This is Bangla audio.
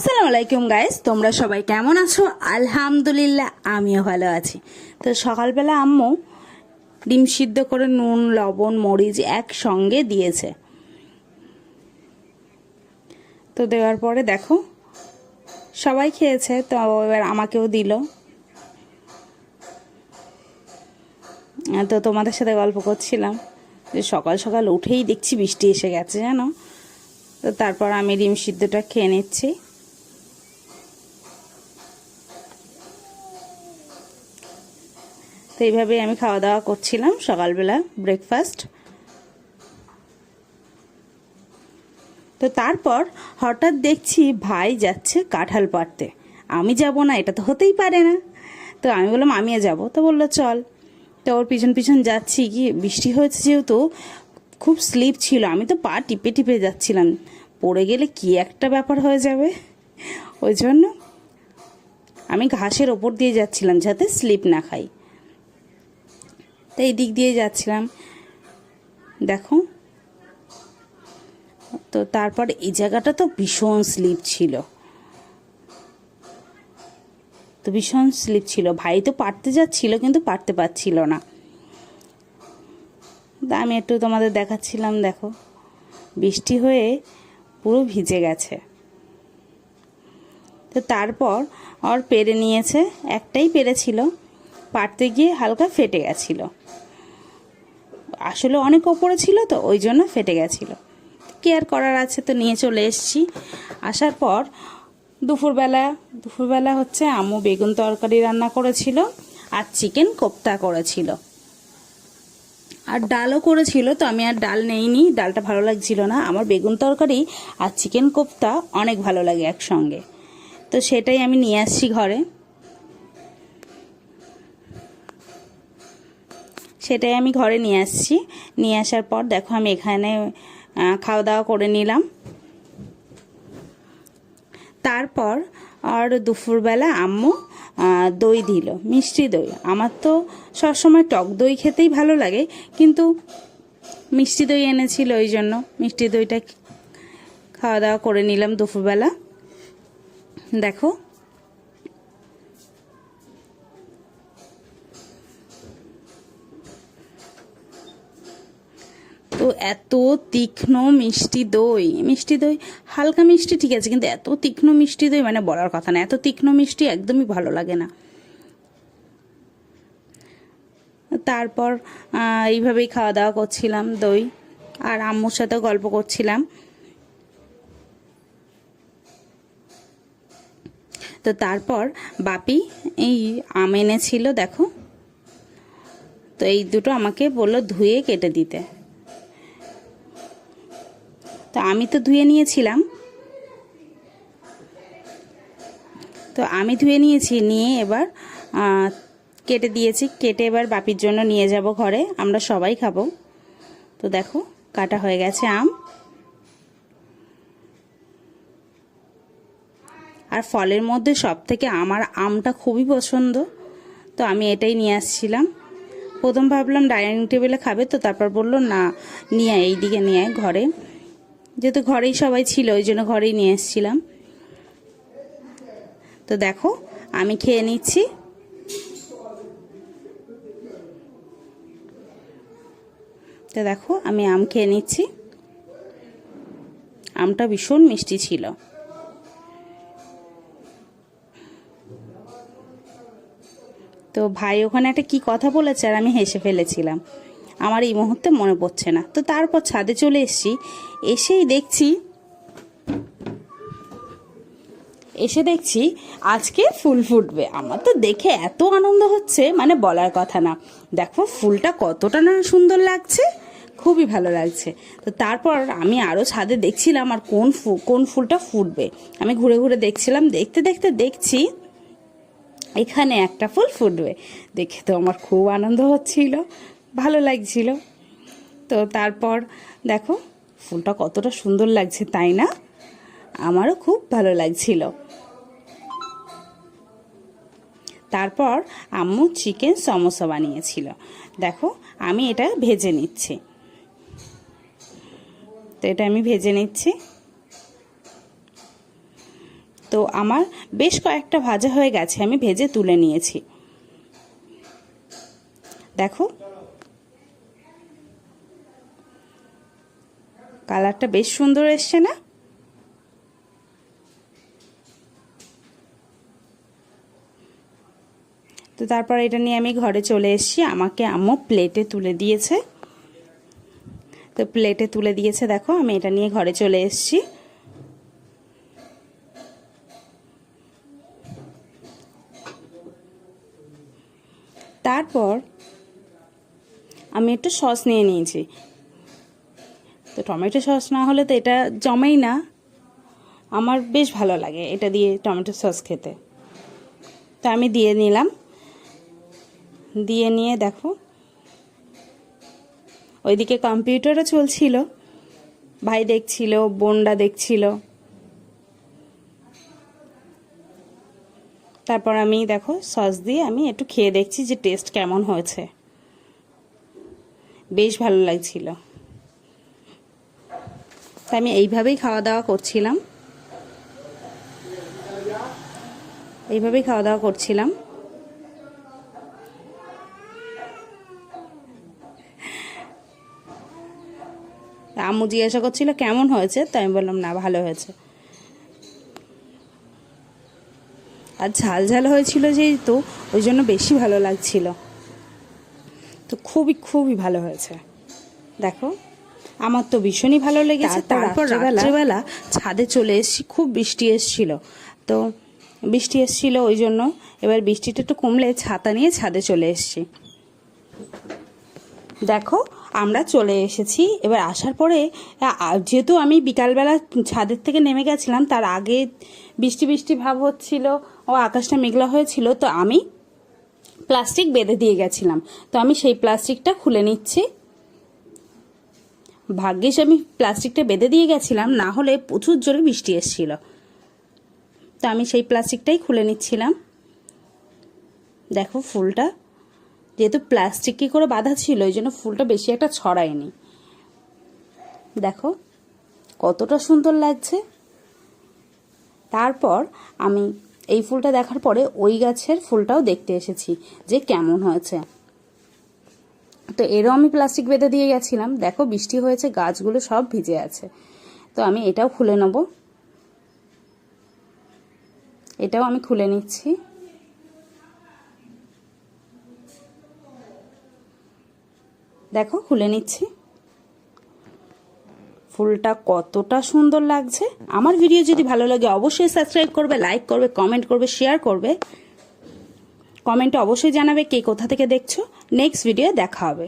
আসসালামু আলাইকুম গাইস, তোমরা সবাই কেমন আছো? আলহামদুলিল্লাহ আমিও ভালো আছি। তো সকালবেলা আম্মু ডিম সিদ্ধ করে নুন লবণ মরিচ একসঙ্গে দিয়েছে। তো দেওয়ার পরে দেখো সবাই খেয়েছে, তো এবার আমাকেও দিল। তো তোমাদের সাথে গল্প করছিলাম যে সকাল সকাল উঠেই দেখছি বৃষ্টি এসে গেছে জানো। তো তারপর আমি ডিম সিদ্ধটা খেয়ে নিচ্ছি। তো এইভাবেই আমি খাওয়া দাওয়া করছিলাম সকালবেলা ব্রেকফাস্ট। তো তারপর হঠাৎ দেখছি ভাই যাচ্ছে কাঁঠাল পাড়তে। আমি যাব না, এটা তো হতেই পারে না। তো আমি বললাম আমিও যাব। তো বললো চল। তো ওর পিছন পিছন যাচ্ছি, কি বৃষ্টি হয়েছে যেহেতু খুব স্লিপ ছিল, আমি তো পা টিপে টিপে যাচ্ছিলাম, পড়ে গেলে কি একটা ব্যাপার হয়ে যাবে। ওই জন্য আমি ঘাসের ওপর দিয়ে যাচ্ছিলাম যাতে স্লিপ না খাই। তো এই দিক দিয়ে যাচ্ছিলাম দেখো। তো তারপর এই জায়গাটা তো ভীষণ স্লিপ ছিল, তো ভীষণ স্লিপ ছিল। ভাই তো পারতে যাচ্ছিল কিন্তু পারতে পারছিল না। আমি একটু তোমাদের দেখাচ্ছিলাম, দেখো বৃষ্টি হয়ে পুরো ভিজে গেছে। তো তারপর পেরে নিয়েছে, একটাই পেরেছিল, পারতে গিয়ে হালকা ফেটে গেছিলো। আসলে অনেক ওপরে ছিল তো ওই জন্য ফেটে গেছিলো। কেয়ার করার আছে, তো নিয়ে চলে এসেছি। আসার পর দুপুরবেলা হচ্ছে আম্মু বেগুন তরকারি রান্না করেছিল আর চিকেন কোপ্তা করেছিল আর ডালও করেছিল। তো আমি আর ডাল নেইনি, ডালটা ভালো লাগছিল না। আমার বেগুন তরকারি আর চিকেন কোপ্তা অনেক ভালো লাগে একসঙ্গে, তো সেটাই আমি নিয়ে আসছি ঘরে। সেটাই আমি ঘরে নিয়ে আসছি। নিয়ে আসার পর দেখো আমি এখানে খাওয়া দাওয়া করে নিলাম। তারপর আর দুপুরবেলা আম্মু দই দিল, মিষ্টি দই। আমার তো সবসময় টক দই খেতেই ভালো লাগে, কিন্তু মিষ্টি দই এনেছিল, ওই জন্য মিষ্টি দইটা খাওয়া দাওয়া করে নিলাম দুপুরবেলা। দেখো তো এত তীক্ষ্ণ মিষ্টি দই হালকা মিষ্টি ঠিক আছে, কিন্তু এত তীক্ষ্ণ মিষ্টি দই মানে বলার কথা না। এত তীক্ষ্ণ মিষ্টি একদমই ভালো লাগে না। তারপর এইভাবেই খাওয়া দাওয়া করছিলাম দই, আর আম্মুর সাথে গল্প করছিলাম। তো তারপর বাপি এই আম এনেছিল দেখো। তো এই দুটো আমাকে বললো ধুয়ে কেটে দিতে। তো আমি তো ধুয়ে নিয়েছিলাম, তো আমি ধুয়ে নিয়েছি, নিয়ে এবার কেটে দিয়েছি। কেটে এবার বাপির জন্য নিয়ে যাব ঘরে, আমরা সবাই খাবো। তো দেখো কাটা হয়ে গেছে আম। আর ফলের মধ্যে সব থেকে আমার আমটা খুবই পছন্দ, তো আমি এটাই নিয়ে আসছিলাম। প্রথম ভাবলাম ডাইনিং টেবিলে খাবে, তো তারপর বললো না নিয়ে আয়, এইদিকে নিয়ে আয় ঘরে, যেহেতু ঘরেই সবাই ছিল ওই জন্য ঘরেই নিয়ে এসেছিলাম। তো দেখো আমি খেয়ে নিচ্ছি। তো দেখো আমি আম খেয়ে নিচ্ছি। আমটা ভীষণ মিষ্টি ছিল। তো ভাই ওখানে একটা কি কথা বলেছে আর আমি হেসে ফেলেছিলাম, আমার এই মুহূর্তে মনে পড়ছে না। তো তারপর ছাদে চলে এসেছি। এসে দেখছি আজকে ফুল ফুটবে। আমার তো দেখে এত আনন্দ হচ্ছে মানে বলার কথা না। দেখো ফুলটা কতটা না সুন্দর লাগছে, খুবই ভালো লাগছে। তো তারপর আমি আরও ছাদে দেখছিলাম আর কোন ফুলটা ফুটবে। আমি ঘুরে ঘুরে দেখছিলাম, দেখতে দেখতে দেখছি এখানে একটা ফুল ফুটবে। দেখে তো আমার খুব আনন্দ হচ্ছিল, ভালো লাগছিল। তো তারপর দেখো ফুলটা কতটা সুন্দর লাগছে, তাই না? আমারও খুব ভালো লাগছিল। তারপর আম্মু চিকেন সমোসা বানিয়েছিল। দেখো আমি এটা ভেজে নিচ্ছি। তো এটা আমি ভেজে নিচ্ছি। তো আমার বেশ কয়েকটা ভাজা হয়ে গেছে, আমি ভেজে তুলে নিয়েছি। দেখো কালারটা বেশ সুন্দর এসছে না? তো তারপর এটা নিয়ে আমি ঘরে চলে এসেছি। আমাকে আম্মু প্লেটে তুলে দিয়েছে। তো প্লেটে তুলে দিয়েছে, দেখো আমি এটা নিয়ে ঘরে চলে এসেছি। তারপর আমি একটু সস নিয়ে নিয়েছি। তো টমেটো সস না হলে তো এটা জমেই না। আমার বেশ ভালো লাগে এটা দিয়ে টমেটো সস খেতে। তো আমি দিয়ে নিলাম। দিয়ে নিয়ে দেখো ওইদিকে কম্পিউটারও চলছিল, ভাই দেখছিল, বোনরা দেখছিল। তারপর আমি দেখো সস দিয়ে আমি একটু খেয়ে দেখছি যে টেস্ট কেমন হয়েছে। বেশ ভালো লাগছিল। তাই আমি এইভাবেই খাওয়া দাওয়া করছিলাম। আম্মু জিজ্ঞাসা করছিল কেমন হয়েছে, তো আমি বললাম না ভালো হয়েছে। আর ঝাল ঝাল হয়েছিল যেহেতু ওই জন্য বেশি ভালো লাগছিল। তো খুবই খুবই ভালো হয়েছে। দেখো আমার তো ভীষণই ভালো লেগেছে। তারপর রাত্রেবেলা ছাদে চলে এসেছি, খুব বৃষ্টি এসেছিল। তো বৃষ্টি এসেছিল ওই জন্য এবার বৃষ্টিটা একটু কমলে ছাতা নিয়ে ছাদে চলে এসেছি। দেখো আমরা চলে এসেছি। এবার আসার পরে যেহেতু আমি বিকালবেলা ছাদের থেকে নেমে গেছিলাম, তার আগে বৃষ্টি বৃষ্টি ভাব হচ্ছিল ও আকাশটা মেঘলা হয়েছিল। তো আমি প্লাস্টিক বেঁধে দিয়ে গেছিলাম, তো আমি সেই প্লাস্টিকটা খুলে নিচ্ছি। ভাগ্যিস আমি প্লাস্টিকটা বেঁধে দিয়ে গেছিলাম, না হলে প্রচুর জোরে বৃষ্টি এসেছিল। তো আমি সেই প্লাস্টিকটাই খুলে নিচ্ছিলাম। দেখো ফুলটা যেহেতু প্লাস্টিকে করে বাঁধা ছিল ওই জন্য ফুলটা বেশি একটা ছড়ায়নি। দেখো কতটা সুন্দর লাগছে। তারপর আমি এই ফুলটা দেখার পরে ওই গাছের ফুলটাও দেখতে এসেছি যে কেমন হয়েছে। তো এরও আমি প্লাস্টিক বেঁধে দিয়ে গেছিলাম। দেখো বৃষ্টি হয়েছে, গাছগুলো সব ভিজে আছে। তো আমি এটাও খুলে নেব। এটাও আমি খুলে নিচ্ছি। দেখো খুলে নিচ্ছি। ফুলটা কতটা সুন্দর লাগছে। আমার ভিডিও যদি ভালো লাগে অবশ্যই সাবস্ক্রাইব করবে, লাইক করবে, কমেন্ট করবে, শেয়ার করবে। কমেন্টে অবশ্যই জানাবে কে কোথা থেকে দেখছো। নেক্সট ভিডিও দেখা হবে।